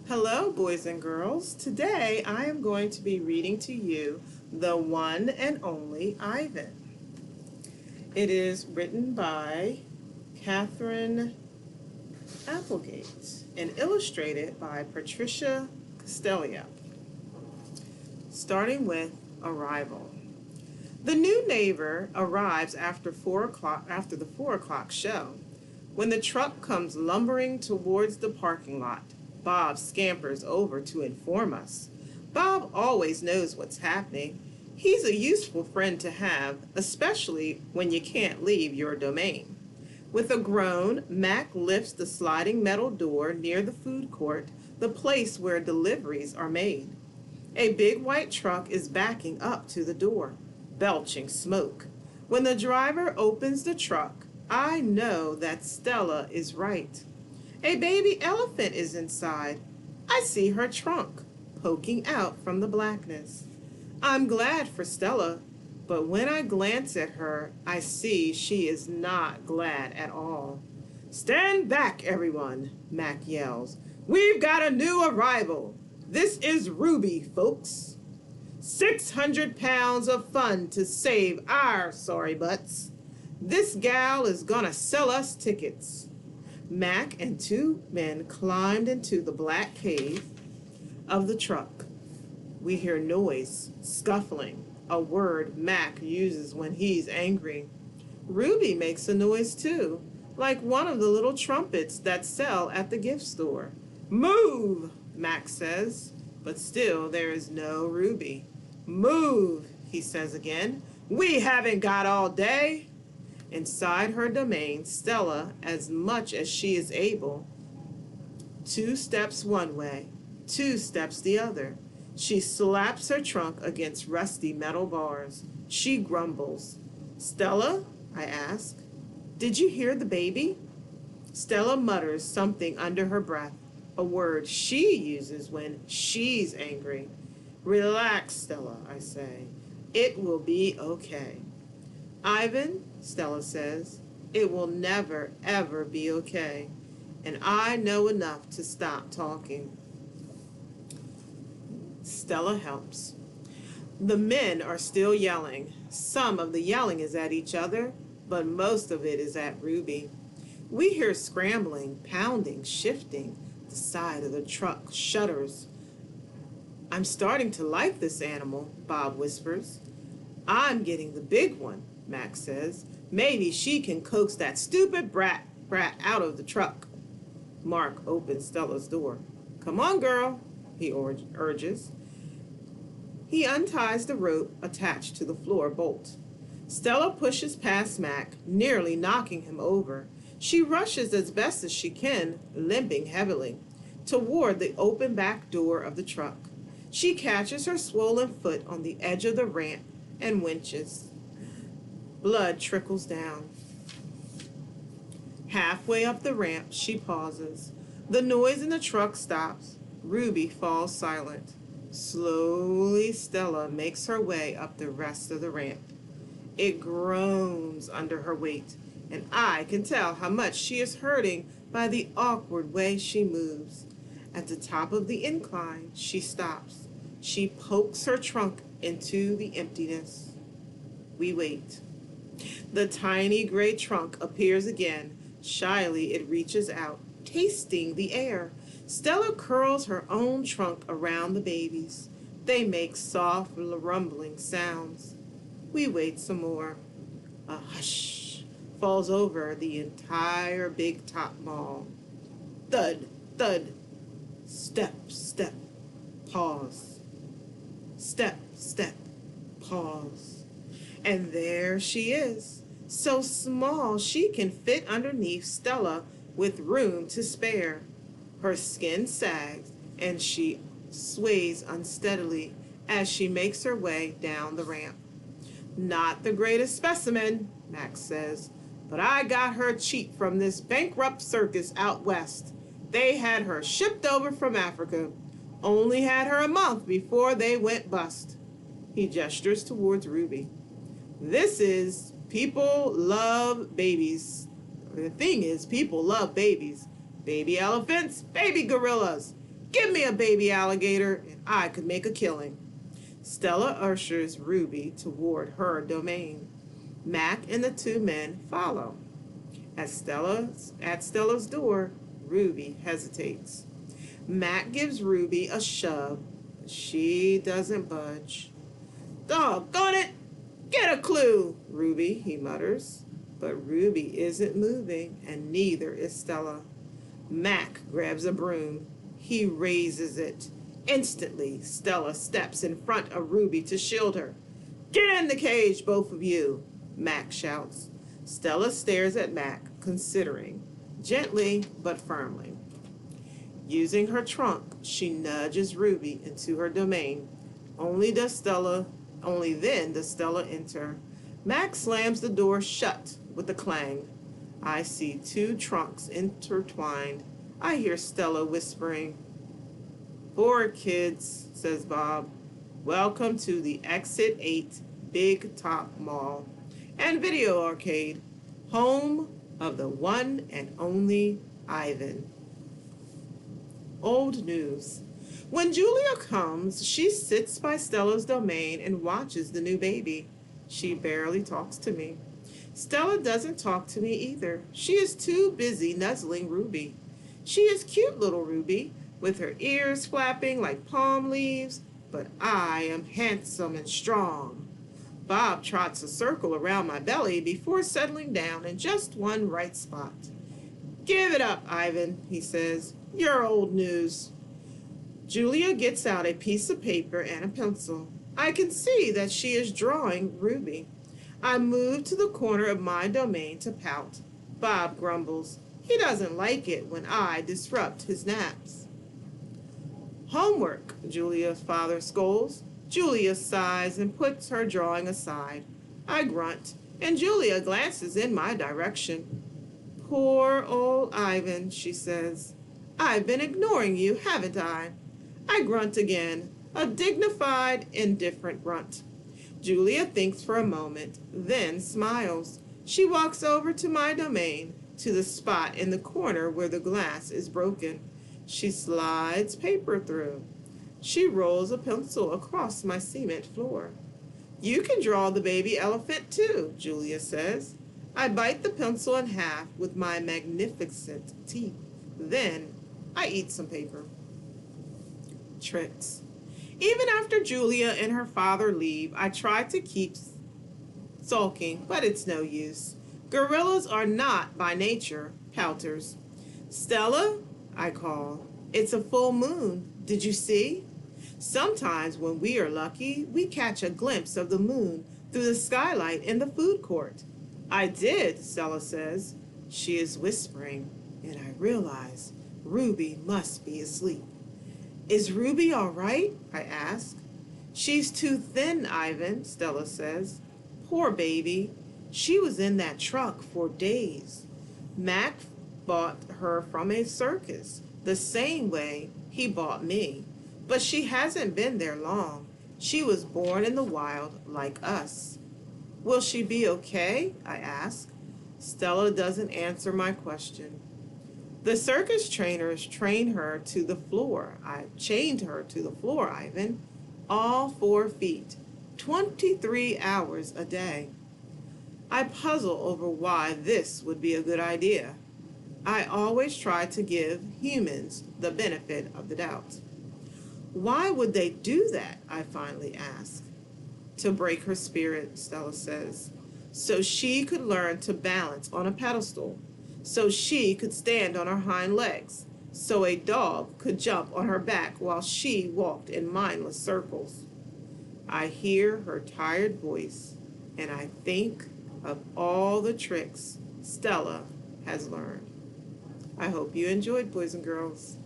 Hello, boys and girls. Today I am going to be reading to you The One and Only Ivan. It is written by Catherine Applegate and illustrated by Patricia Castelia. Starting with Arrival. The new neighbor arrives after the 4 o'clock show. When the truck comes lumbering towards the parking lot, Bob scampers over to inform us. Bob always knows what's happening. He's a useful friend to have, especially when you can't leave your domain. With a groan, Mac lifts the sliding metal door near the food court, the place where deliveries are made. A big white truck is backing up to the door, belching smoke. When the driver opens the truck, I know that Stella is right. A baby elephant is inside. I see her trunk poking out from the blackness. I'm glad for Stella, but when I glance at her, I see she is not glad at all. Stand back, everyone, Mac yells. We've got a new arrival. This is Ruby, folks. 600 pounds of fun to save our sorry butts. This gal is gonna sell us tickets. Mac and two men climbed into the black cave of the truck. We hear noise, scuffling, a word Mac uses when he's angry. Ruby makes a noise too, like one of the little trumpets that sell at the gift store. Move, Mac says, but still there is no Ruby. Move, he says again. We haven't got all day. Inside her domain, Stella, as much as she is able, 2 steps one way, 2 steps the other. She slaps her trunk against rusty metal bars. She grumbles. Stella, I ask, did you hear the baby? Stella mutters something under her breath, a word she uses when she's angry. Relax, Stella, I say. It will be okay. Ivan, Stella says, it will never, ever be okay, and I know enough to stop talking. Stella helps. The men are still yelling. Some of the yelling is at each other, but most of it is at Ruby. We hear scrambling, pounding, shifting. The side of the truck shudders. I'm starting to like this animal, Bob whispers. I'm getting the big one, Mac says. Maybe she can coax that stupid brat out of the truck. Mark opens Stella's door. Come on, girl, he urges. He unties the rope attached to the floor bolt. Stella pushes past Mac, nearly knocking him over. She rushes as best as she can, limping heavily, toward the open back door of the truck. She catches her swollen foot on the edge of the ramp and winches. Blood trickles down. Halfway up the ramp, she pauses. The noise in the truck stops. Ruby falls silent. Slowly, Stella makes her way up the rest of the ramp. It groans under her weight, and I can tell how much she is hurting by the awkward way she moves. At the top of the incline, she stops. She pokes her trunk into the emptiness. We wait. The tiny gray trunk appears again. Shyly, it reaches out, tasting the air. Stella curls her own trunk around the baby's. They make soft, rumbling sounds. We wait some more. A hush falls over the entire Big Top Mall. Thud, thud. Step, step. Pause. Step, step. Pause. And there she is, so small she can fit underneath Stella with room to spare. Her skin sags, and she sways unsteadily as she makes her way down the ramp. Not the greatest specimen, Max says, but I got her cheap from this bankrupt circus out west. They had her shipped over from Africa. Only had her a month before they went bust. He gestures towards Ruby. This is people love babies. The thing is, people love babies. Baby elephants, baby gorillas. Give me a baby alligator and I could make a killing. Stella ushers Ruby toward her domain. Mac and the two men follow. At Stella's door, Ruby hesitates. Mac gives Ruby a shove. She doesn't budge. Doggone it! Get a clue, Ruby, he mutters. But Ruby isn't moving, and neither is Stella. Mac grabs a broom. He raises it. Instantly, Stella steps in front of Ruby to shield her. Get in the cage, both of you, Mac shouts. Stella stares at Mac, considering, gently but firmly. Using her trunk, she nudges Ruby into her domain. Only then does Stella enter. Mac slams the door shut with a clang. I see two trunks intertwined. I hear Stella whispering. "Forward, kids," says Bob. "Welcome to the Exit 8 Big Top Mall and Video Arcade, home of the one and only Ivan." Old news. When Julia comes, she sits by Stella's domain and watches the new baby. She barely talks to me. Stella doesn't talk to me either. She is too busy nuzzling Ruby. She is cute, little Ruby, with her ears flapping like palm leaves, but I am handsome and strong. Bob trots a circle around my belly before settling down in just one right spot. "Give it up, Ivan," he says. "You're old news." Julia gets out a piece of paper and a pencil. I can see that she is drawing Ruby. I move to the corner of my domain to pout. Bob grumbles. He doesn't like it when I disrupt his naps. "Homework," Julia's father scolds. Julia sighs and puts her drawing aside. I grunt, and Julia glances in my direction. "Poor old Ivan," she says. "I've been ignoring you, haven't I?" I grunt again, a dignified, indifferent grunt. Julia thinks for a moment, then smiles. She walks over to my domain, to the spot in the corner where the glass is broken. She slides paper through. She rolls a pencil across my cement floor. "You can draw the baby elephant too," Julia says. I bite the pencil in half with my magnificent teeth. Then I eat some paper. Tricks. Even after Julia and her father leave, I try to keep sulking, but it's no use. Gorillas are not, by nature, pouters. "Stella," I call. "It's a full moon. Did you see?" Sometimes when we are lucky, we catch a glimpse of the moon through the skylight in the food court. "I did," Stella says. She is whispering, and I realize Ruby must be asleep. "Is Ruby all right?" I ask. "She's too thin, Ivan," Stella says. "Poor baby. She was in that truck for days. Mac bought her from a circus, the same way he bought me. But she hasn't been there long. She was born in the wild like us." "Will she be okay?" I ask. Stella doesn't answer my question. "The circus trainers chained her to the floor, Ivan. All 4 feet, 23 hours a day." I puzzle over why this would be a good idea. I always try to give humans the benefit of the doubt. "Why would they do that?" I finally ask. "To break her spirit," Stella says, "so she could learn to balance on a pedestal, so she could stand on her hind legs, so a dog could jump on her back while she walked in mindless circles." I hear her tired voice, and I think of all the tricks Stella has learned. I hope you enjoyed, boys and girls.